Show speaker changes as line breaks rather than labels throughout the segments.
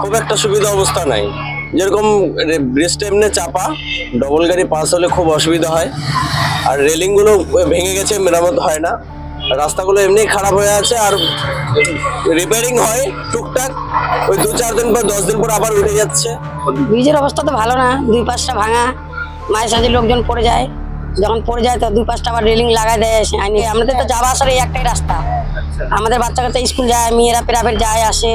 খুব একটা সুবিধা অবস্থা নাই। যেরকম ব্রিজটা এমনি চাপা, ডবল গাড়ি পাস হলে খুব অসুবিধা হয়। আর রেলিং গুলো ভেঙে গেছে, মেরামত হয় না। রাস্তাগুলো এমনি খারাপ হয়ে আছে, আর রিপেয়ারিং হয় টুকটাক, ওই 2-4 দিন পর 10 দিন পর আবার উঠে যাচ্ছে।
ব্রিজের অবস্থা তো ভালো না, 2-5টা ভাঙা, মাঝে সাঝে লোকজন পড়ে যায়, যখন পড়ে যায় তো 2-5টা আবার রেলিং লাগাই দেয়। আমাদের তো যাওয়া আসার এই একটাই রাস্তা, আমাদের বাচ্চা কাচ্চা স্কুল যায়, মেয়েরা প্রাইভেট যায় আসে।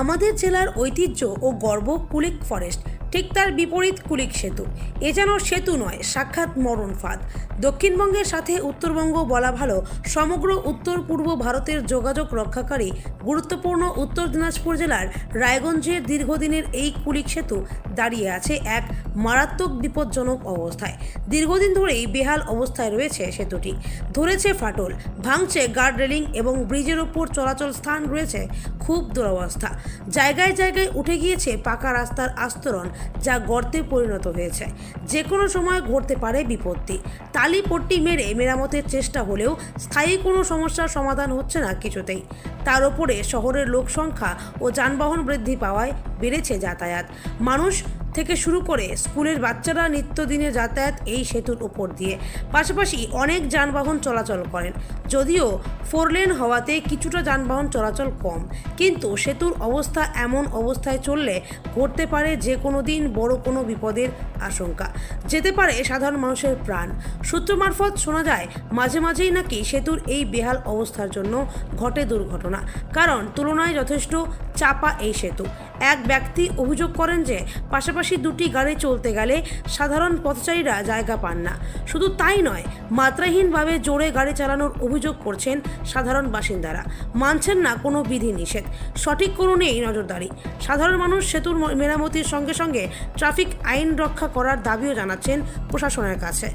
আমাদের জেলার ঐতিহ্য ও গর্ব কুলিক ফরেস্ট, ঠিক তার বিপরীত কুলিক সেতু। এ যেন সেতু নয়, সাক্ষাৎ মরণ ফাঁদ। দক্ষিণবঙ্গের সাথে উত্তরবঙ্গ বলা ভালো, সমগ্র উত্তর পূর্ব ভারতের যোগাযোগ রক্ষাকারী গুরুত্বপূর্ণ উত্তর দিনাজপুর জেলার রায়গঞ্জের দীর্ঘদিনের এই কুলিক সেতু দাঁড়িয়ে আছে এক মারাত্মক বিপজ্জনক অবস্থায়। দীর্ঘদিন ধরেই বেহাল অবস্থায় রয়েছে সেতুটি, ধরেছে ফাটল, ভাঙছে গার্ড রেলিং এবং ব্রিজের ওপর চলাচল স্থান রয়েছে খুব দুরবস্থা। জায়গায় জায়গায় উঠে গিয়েছে পাকা রাস্তার আস্তরণ, যা গর্তে পরিণত হয়েছে। যে কোনো সময় ঘটতে পারে বিপত্তি। টালি পট্টি মেরে মেরামতের চেষ্টা হলেও স্থায়ী কোনো সমস্যার সমাধান হচ্ছে না কিছুতেই। তার উপরে শহরের লোক সংখ্যা ও যানবাহন বৃদ্ধি পাওয়ায় বেড়েছে যাতায়াত। মানুষ থেকে শুরু করে স্কুলের বাচ্চারা নিত্যদিনে যাতায়াত এই সেতুর উপর দিয়ে। পাশাপাশি অনেক যানবাহন চলাচল করেন, যদিও 4 লেন হওয়াতে কিছুটা যানবাহন চলাচল কম, কিন্তু সেতুর অবস্থা এমন অবস্থায় চললে ঘটতে পারে যে কোনো দিন বড় কোনো বিপদের আশঙ্কা, যেতে পারে সাধারণ মানুষের প্রাণ। সূত্র মারফত শোনা যায় মাঝে মাঝেই নাকি সেতুর এই বেহাল অবস্থার জন্য ঘটে দুর্ঘটনা, কারণ তুলনায় যথেষ্ট চাপা এই সেতু। এক ব্যক্তি অভিযোগ করেন যে পাশাপাশি দুটি গাড়ি চলতে গেলে সাধারণ পথচারীরা জায়গা পান না। শুধু তাই নয়, মাত্রাহীনভাবে জোরে গাড়ি চালানোর অভিযোগ করছেন সাধারণ বাসিন্দারা, মানছেন না কোনো বিধিনিষেধ, সঠিক কোনো নেই নজরদারি। সাধারণ মানুষ সেতুর মেরামতির সঙ্গে সঙ্গে ট্রাফিক আইন রক্ষা করার দাবিও জানাচ্ছেন প্রশাসনের কাছে।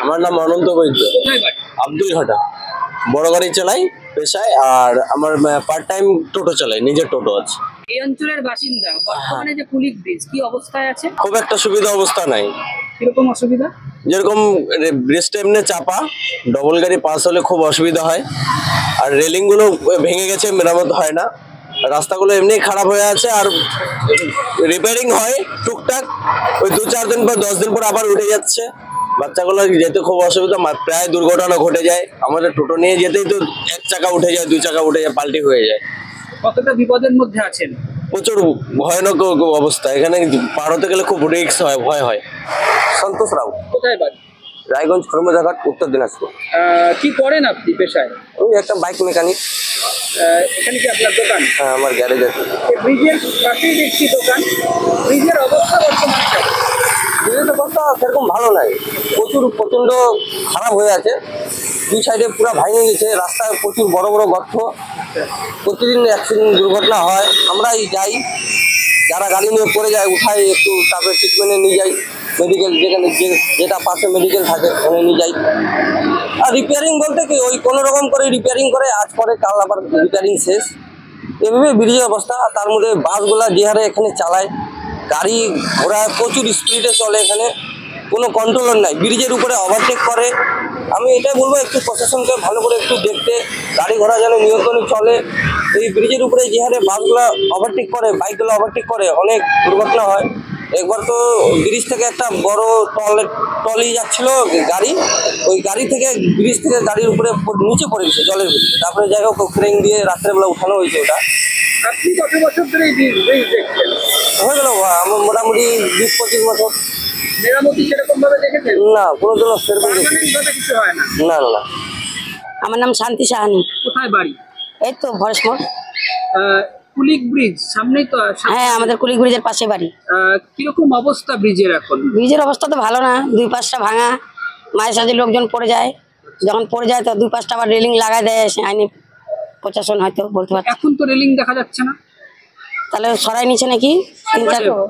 আমার নাম অনন্ত বৈদ্য, আব্দুল ঘাটা। বড় গাড়ি চালাই পেশায়, আর আমার পার্ট টাইম টোটো চালাই, নিজের টোটো আছে।
এই অঞ্চলের বাসিন্দা, বর্তমানে যে কুলিক ব্রিজ কি অবস্থায় আছে?
খুব একটা সুবিধা অবস্থা নাই।
কিরকম অসুবিধা?
যেরকম ব্রিজটা এমনি চাপা, ডবল গাড়ি পাস হলে খুব অসুবিধা হয়। আর রেলিং গুলো ভেঙে গেছে, মেরামত হয় না। রাস্তাগুলো এমনি খারাপ হয়ে আছে, আর রিপেয়ারিং হয় টুকটাক, ওই 2-4 দিন পর 10 দিন পর আবার উঠে যাচ্ছে। বাচ্চাগুলো যেতে খুব অসুবিধা, প্রায় দুর্ঘটনা ঘটে যায়। আমাদের টোটো নিয়ে যেতেই তো 1 চাকা উঠে যায়, 2 চাকা উঠে যায়, পাল্টি হয়ে যায়।
কতটা বিপদের মধ্যে আছেন?
প্রচুর ভয়ানক অবস্থা। এখানে পার হতে গেলে খুব রিস্ক হয়, ভয় হয়। সন্তোষ রাও।
কোথায় বাড়ি?
রায়গঞ্জ খরমজাঘাট, উত্তর দিনাজপুর।
কি করেন আপনি পেশায়?
ওই একটা বাইক মেকানিক।
এখানে কি আপনার দোকান?
হ্যাঁ, আমার গ্যারেজ আছে।
ব্রিজের পাশেই দেখছি দোকান। ব্রিজের অবস্থা বর্তমানে কেমন?
ব্রিজের অবস্থা সেরকম ভালো নাই, প্রচন্ড খারাপ হয়ে আছে। 2 সাইডে পুরো ভেঙে গেছে, রাস্তায় প্রচুর বড় বড় গর্ত, প্রতিদিন অ্যাক্সিডেন্ট দুর্ঘটনা হয়। আমরাই যাই, যারা গাড়ি নিয়ে পড়ে যায় উঠাই, একটু তারপরে ট্রিটমেন্টে নিয়ে যাই। মেডিকেল যেখানে যেটা পাশে মেডিকেল থাকে ওখানে নিয়ে যাই। আর রিপেয়ারিং বলতে কি, ওই কোনো রকম করে রিপেয়ারিং করে, আজ পরে কাল আবার রিপেয়ারিং শেষ, এভাবে ব্রিজের অবস্থা। তার মধ্যে বাসগুলা যে হারে এখানে চালায়, গাড়ি ঘোড়া প্রচুর স্পিডে চলে, এখানে কোনো কন্ট্রোল নাই। ব্রিজের উপরে ওভারটেক করে। আমি এটাই বলবো, একটু প্রশাসনকে ভালো করে একটু দেখতে, গাড়ি ঘোড়া যেন নিয়ন্ত্রণে চলে। এই ব্রিজের উপরে যে হারে বাসগুলা ওভারটেক করে, বাইকগুলো ওভারটেক করে, অনেক দুর্ঘটনা হয়। একবার তো ব্রিজ থেকে একটা বড় টলি যাচ্ছিল গাড়ি, ওই গাড়ি থেকে ব্রিজ থেকে গাড়ির উপরে নিচে পড়ে গেছে জলের ভিতরে। তারপরে যাই হোক ক্রেন দিয়ে রাত্রেবেলা উঠানো হয়েছে ওটা।
আপনি কত বছর ধরে এই ব্রিজ দেখছেন?
হয়ে গেল আমার মোটামুটি 20-25 বছর।
মেরামতি সেরকম ভাবে দেখেছেন?
না, কোনোদিনও সেরকম
কিছু হয় না।
না না।
আমার নাম শান্তি সাহানি।
কোথায় বাড়ি?
এই তো ভরস মোড়।
কুলিক ব্রিজ সামনেই তো?
হ্যাঁ, আমাদের কুলিক ব্রিজের পাশে বাড়ি।
কিরকম অবস্থা ব্রিজের এখন?
ব্রিজের অবস্থা তো ভালো না, 2-5টা ভাঙা, মাঝে সাঝে লোকজন পড়ে যায়, যখন পড়ে যায় তো 2-5টা আবার রেলিং লাগাই দেয় আইনি প্রশাসন, হয়তো বলতে পারছি।
এখন তো রেলিং দেখা যাচ্ছে না,
তাহলে সরাই নিচ্ছে নাকি?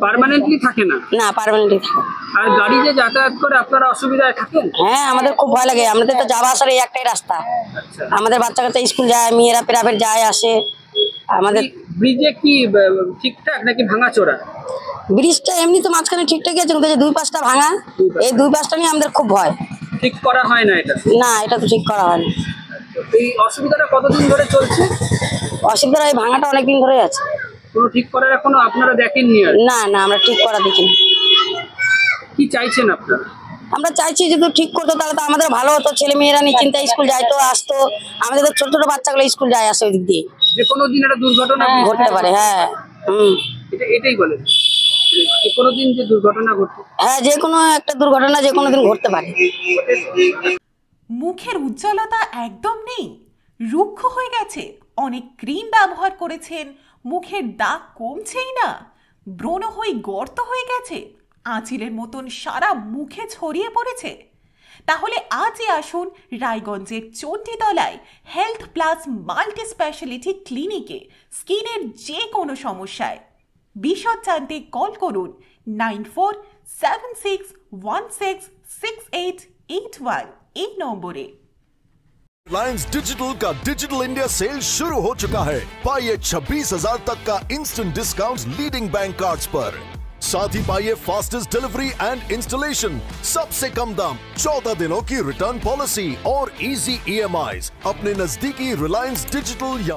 পার্মানেন্টলি থাকে না?
না, পার্মানেন্টলি থাকে।
আর গাড়ি যে যাতায়াত করে আপনারা অসুবিধায় থাকেন?
হ্যাঁ, আমাদের খুব ভয় লাগে। আমাদের তো যাওয়া আসার এই একটাই রাস্তা, আমাদের বাচ্চা কাচ্চা স্কুল যায়, মেয়েরা প্রাইভেট যায় আসে। আমাদের
ব্রিজে কি ঠিকঠাক নাকি ভাঙাচোরা?
ব্রিজটা এমনি তো মাঝখানে ঠিকঠাকই আছে, কিন্তু 2-5টা ভাঙা, এই 2-5টা নিয়ে আমাদের খুব ভয়।
ঠিক করা হয় না এটা?
না, এটা তো ঠিক করা হয় না।
এই অসুবিধাটা কতদিন ধরে চলছে?
অসুবিধা এই ভাঙাটা অনেকদিন ধরে আছে।
কোনো ঠিক করার এখনো আপনারা দেখেননি? আর
না না, আমরা ঠিক করা দেখিনি।
কি চাইছেন আপনারা?
আমরা চাইছি যদি ঠিক করতো তাহলে তো আমাদের ভালো হতো, ছেলে মেয়েরা নিশ্চিন্তে স্কুল যাইতো আসতো। আমাদের তো ছোট ছোট বাচ্চাগুলো স্কুল যায় আসে ওই দিক দিয়ে,
যে কোনো দিন একটা দুর্ঘটনা
ঘটতে পারে। হ্যাঁ
এটাই বলেন, যে কোনো দিন যে দুর্ঘটনা ঘটে।
হ্যাঁ, যে কোনো একটা দুর্ঘটনা যে কোনো দিন ঘটতে পারে।
মুখের উজ্জ্বলতা একদম নেই, রুক্ষ হয়ে গেছে, অনেক ক্রিম ব্যবহার করেছেন, মুখের দাগ কমছেই না, ব্রণ হয়ে গর্ত হয়ে গেছে, আঁচিলের মতন সারা মুখে ছড়িয়ে পড়েছে। তাহলে আজই আসুন রায়গঞ্জের চণ্ডীতলায় হেলথ প্লাস মাল্টি স্পেশালিটি ক্লিনিকে স্কিনের যে কোনো সমস্যায়। বিশদ জানতে কল করুন 9476166881 এই নম্বরে।
रिलायंस डिजिटल का डिजिटल इंडिया सेल शुरू हो चुका है। पाइए 26,000 तक का instant discount leading bank cards पर। साथ ही पाइए फास्टेस्ट डिलीवरी एंड इंस्टॉलेशन, सबसे कम दाम, 14 दिनों की रिटर्न पॉलिसी और इजी EMIs। अपने नजदीकी रिलायंस डिजिटल या